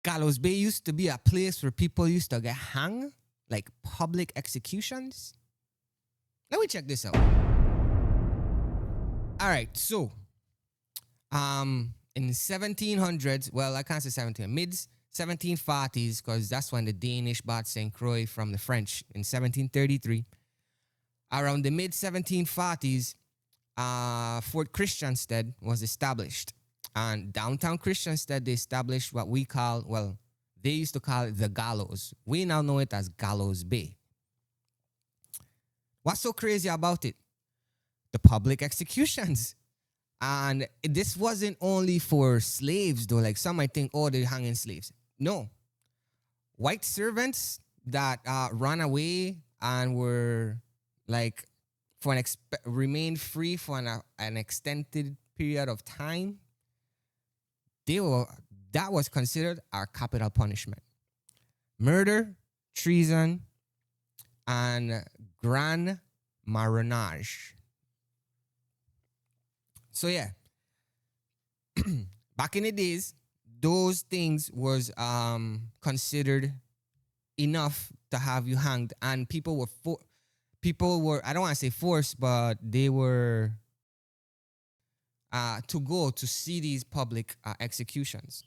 Gallows Bay used to be a place where people used to get hung, like public executions. Let me check this out. All right, so in 1700s, well, I can't say 17, mid 1740s, because that's when the Danish bought St. Croix from the French in 1733. Around the mid 1740s, Fort Christiansted was established. And downtown Christiansted, they established what we call, well, they used to call it the Gallows. We now know it as Gallows Bay. What's so crazy about it? The public executions. And this wasn't only for slaves, though. Like some might think, oh, they're hanging slaves. No. White servants that ran away and were like remained free for an extended period of time, that was considered our capital punishment. Murder, treason, and grand marronage. So yeah, back in the days, those things was considered enough to have you hanged, and people were I don't want to say forced, but they were to go to see these public executions.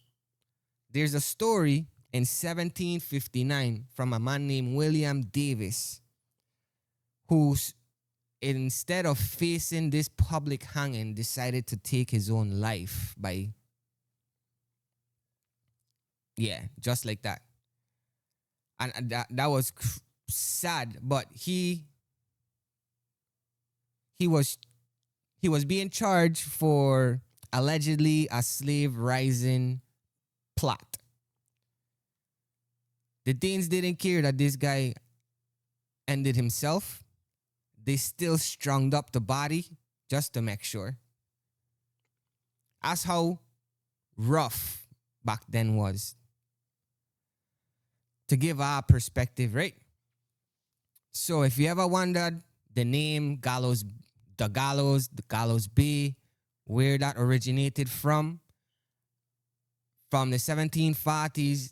There's a story in 1759 from a man named William Davis, who's instead of facing this public hanging, decided to take his own life by, just like that. And that was sad, but he was being charged for allegedly a slave rising plot. The Danes didn't care that this guy ended himself. They still strung up the body just to make sure. That's how rough back then was. To give our perspective, right? So if you ever wondered the name Gallows, the Gallows Bay, where that originated from the 1740s,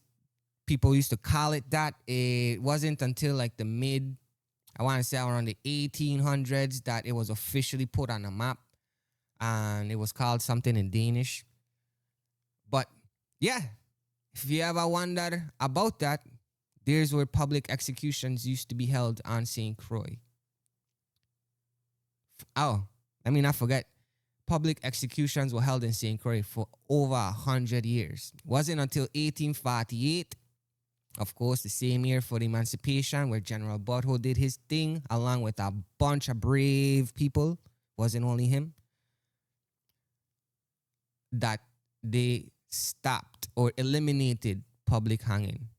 people used to call it that. It wasn't until like the I want to say around the 1800s that it was officially put on a map, and it was called something in Danish. But yeah, if you ever wondered about that, there's where public executions used to be held on St. Croix. Oh, let me not forget, public executions were held in St. Croix for over 100 years. It wasn't until 1848, of course, the same year for the emancipation, where General Butthole did his thing, along with a bunch of brave people, wasn't only him, that they stopped or eliminated public hanging.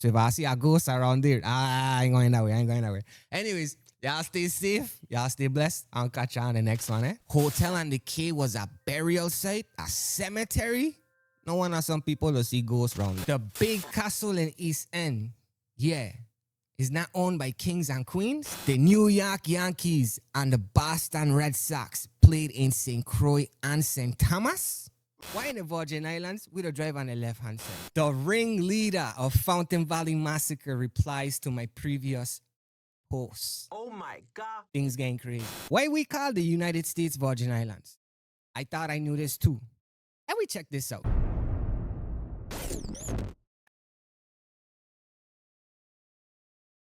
So if I see a ghost around there, I ain't going that way. Anyways, y'all stay safe. Y'all stay blessed. I'll catch you on the next one. Hotel on the Quay was a burial site, a cemetery. No wonder some people will see ghosts around. The big castle in East End, is not owned by kings and queens. The New York Yankees and the Boston Red Sox played in St. Croix and St. Thomas. Why in the Virgin Islands? We don't drive on the left-hand side. The ringleader of Fountain Valley Massacre replies to my previous post. Oh my God. Things getting crazy. Why we call the United States Virgin Islands? I thought I knew this too. And we check this out.